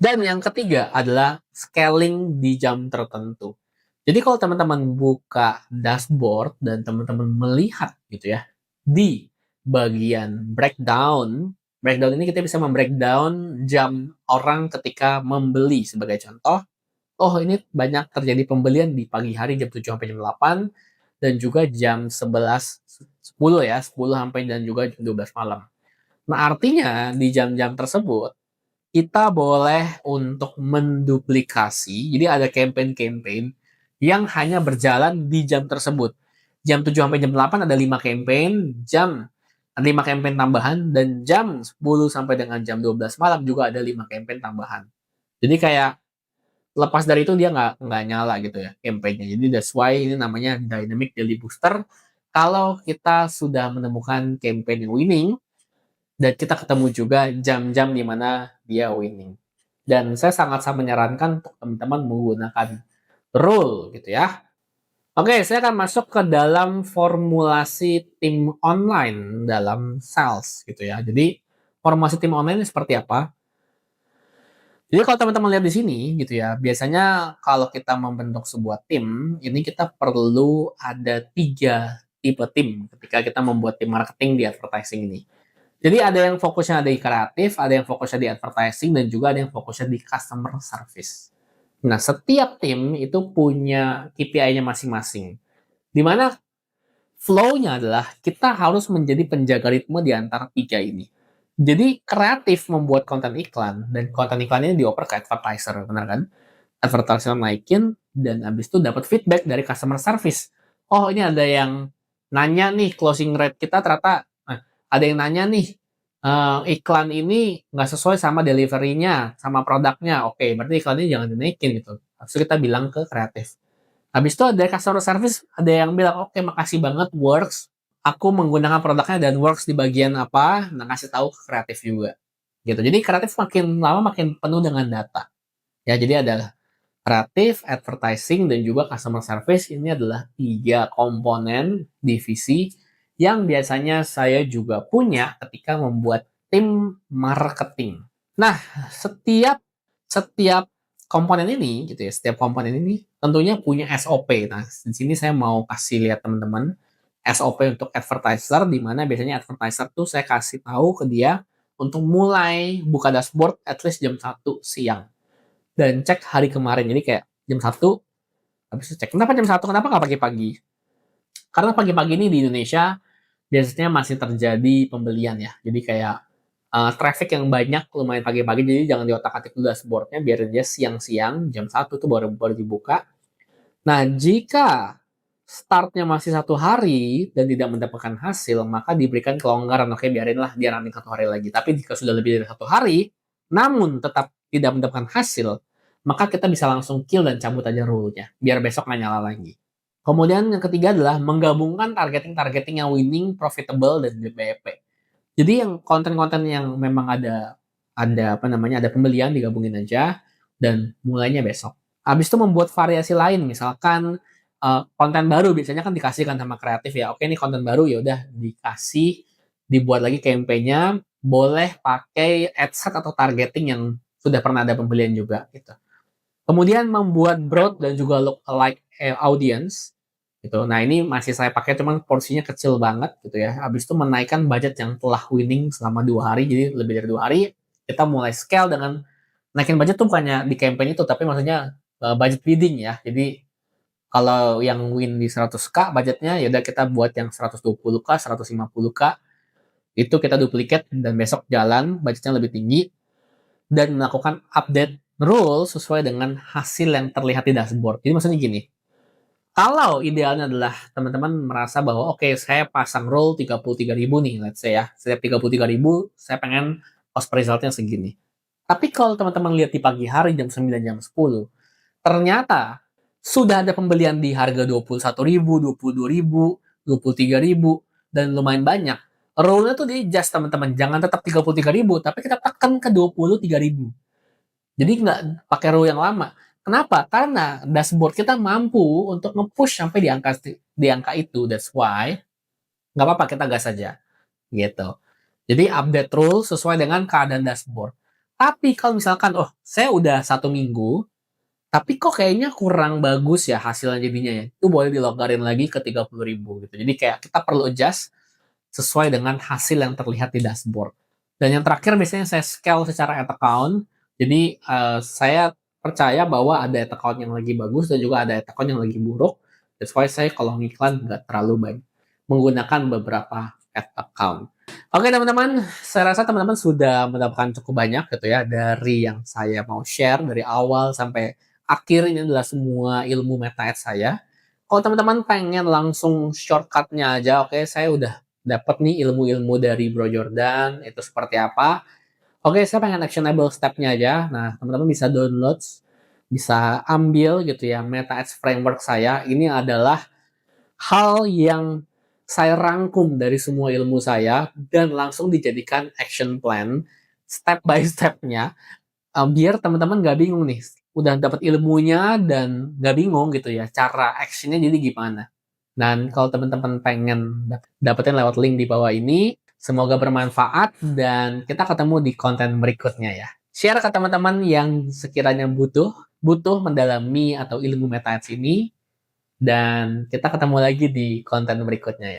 Dan yang ketiga adalah scaling di jam tertentu. Jadi kalau teman-teman buka dashboard dan teman-teman melihat gitu ya, di bagian breakdown, breakdown ini kita bisa membreakdown jam orang ketika membeli sebagai contoh. Oh, ini banyak terjadi pembelian di pagi hari jam 7 sampai jam 8 dan juga jam 11 10 ya, 10 sampai dan juga jam 12 malam. Nah, artinya di jam-jam tersebut kita boleh untuk menduplikasi. Jadi ada campaign-campaign yang hanya berjalan di jam tersebut. Jam 7 sampai jam 8 ada 5 campaign, jam 5 campaign tambahan dan jam 10 sampai dengan jam 12 malam juga ada 5 campaign tambahan. Jadi kayak lepas dari itu dia nggak nyala gitu ya campaignnya. Jadi that's why ini namanya dynamic daily booster. Kalau kita sudah menemukan campaign yang winning dan kita ketemu juga jam-jam di mana dia winning. Dan saya sangat-sangat menyarankan untuk teman-teman menggunakan rule gitu ya. Oke, saya akan masuk ke dalam formulasi tim online dalam sales gitu ya. Jadi formulasi tim online ini seperti apa? Jadi kalau teman-teman lihat di sini gitu ya, biasanya kalau kita membentuk sebuah tim, ini kita perlu ada 3 tipe tim ketika kita membuat tim marketing di advertising ini. Jadi ada yang fokusnya di kreatif, ada yang fokusnya di advertising, dan juga ada yang fokusnya di customer service. Nah, setiap tim itu punya KPI-nya masing-masing. Di mana flow-nya adalah kita harus menjadi penjaga ritme di antara 3 ini. Jadi kreatif membuat konten iklan, dan konten iklannya dioper ke advertiser, benar kan? Advertiser naikin, dan habis itu dapat feedback dari customer service. Oh, ini ada yang nanya nih, closing rate kita ternyata, ada yang nanya nih, iklan ini nggak sesuai sama delivery-nya, sama produknya. Oke, berarti iklannya jangan dinaikin gitu. Habis itu kita bilang ke kreatif. Habis itu ada customer service, ada yang bilang, oke makasih banget Works, aku menggunakan produknya dan Works di bagian apa, nah kasih tahu ke kreatif juga. Gitu. Jadi kreatif makin lama makin penuh dengan data. Ya, jadi ada kreatif, advertising, dan juga customer service. Ini adalah 3 komponen divisi yang biasanya saya juga punya ketika membuat tim marketing. Nah, setiap setiap komponen ini gitu ya, setiap komponen ini tentunya punya SOP. Nah, di sini saya mau kasih lihat teman-teman SOP untuk advertiser, di mana biasanya advertiser tuh saya kasih tahu ke dia untuk mulai buka dashboard at least jam 1 siang dan cek hari kemarin. Jadi kayak jam 1, habis itu cek. Kenapa jam 1? Kenapa nggak pagi-pagi? Karena pagi-pagi ini di Indonesia biasanya masih terjadi pembelian ya. Jadi kayak traffic yang banyak lumayan pagi-pagi. Jadi jangan diotak-atik dulu dashboardnya. Biar dia siang-siang, jam 1 tuh baru dibuka. Nah, jika startnya masih 1 hari dan tidak mendapatkan hasil, maka diberikan kelonggaran. Oke, biarinlah dia running 1 hari lagi. Tapi jika sudah lebih dari 1 hari, namun tetap tidak mendapatkan hasil, maka kita bisa langsung kill dan cabut aja rule-nya. Biar besok nggak nyala lagi. Kemudian yang ketiga adalah menggabungkan targeting-targeting yang winning, profitable, dan BPP. Jadi yang konten-konten yang memang ada apa namanya ada pembelian digabungin aja dan mulainya besok. Habis itu membuat variasi lain, misalkan konten baru biasanya kan dikasihkan sama kreatif ya. Oke, ini konten baru ya udah dikasih dibuat lagi campaign-nya, boleh pakai ad set atau targeting yang sudah pernah ada pembelian juga gitu. Kemudian membuat broad dan juga look-alike audience gitu. Nah, ini masih saya pakai cuman porsinya kecil banget gitu ya. Habis itu menaikkan budget yang telah winning selama 2 hari, jadi lebih dari 2 hari kita mulai scale dengan naikin budget tuh bukannya di campaign itu, tapi maksudnya budget bidding ya. Jadi kalau yang win di 100k budgetnya ya udah kita buat yang 120k, 150k itu kita duplicate dan besok jalan budgetnya lebih tinggi dan melakukan update rule sesuai dengan hasil yang terlihat di dashboard. Jadi maksudnya gini, kalau idealnya adalah teman-teman merasa bahwa oke, saya pasang roll 33.000 nih, let's say ya. Setiap 33.000 saya pengen cost per resultnya segini. Tapi kalau teman-teman lihat di pagi hari jam 9 jam 10, ternyata sudah ada pembelian di harga 21.000, 22.000, 23.000 dan lumayan banyak. Roll-nya tuh di adjust teman-teman, jangan tetap 33.000, tapi kita tekan ke 23.000. Jadi nggak pakai row yang lama. Kenapa? Karena dashboard kita mampu untuk nge-push sampai di angka itu. That's why nggak apa-apa kita gas saja gitu. Jadi update rule sesuai dengan keadaan dashboard. Tapi kalau misalkan, oh saya udah 1 minggu, tapi kok kayaknya kurang bagus ya hasilnya jadinya ya. Itu boleh dilonggarin lagi ke 30.000 gitu. Jadi kayak kita perlu adjust sesuai dengan hasil yang terlihat di dashboard. Dan yang terakhir biasanya saya scale secara ad account. Jadi saya percaya bahwa ada ad account yang lagi bagus dan juga ada ad account yang lagi buruk. That's why saya kalau ngiklan nggak terlalu banyak menggunakan beberapa ad account. Oke teman-teman, saya rasa teman-teman sudah mendapatkan cukup banyak gitu ya dari yang saya mau share dari awal sampai akhir. Ini adalah semua ilmu meta ads saya. Kalau teman-teman pengen langsung shortcutnya aja, oke, saya udah dapat nih ilmu-ilmu dari Bro Jordan, itu seperti apa. Oke, saya pengen actionable step-nya aja. Nah, teman-teman bisa download, bisa ambil gitu ya, Meta Ads Framework saya. Ini adalah hal yang saya rangkum dari semua ilmu saya dan langsung dijadikan action plan step by step-nya, biar teman-teman nggak bingung nih, udah dapat ilmunya dan nggak bingung gitu ya, cara actionnya jadi gimana. Dan kalau teman-teman pengen dapetin lewat link di bawah ini, semoga bermanfaat dan kita ketemu di konten berikutnya ya. Share ke teman-teman yang sekiranya butuh mendalami atau ilmu meta ads ini, dan kita ketemu lagi di konten berikutnya ya.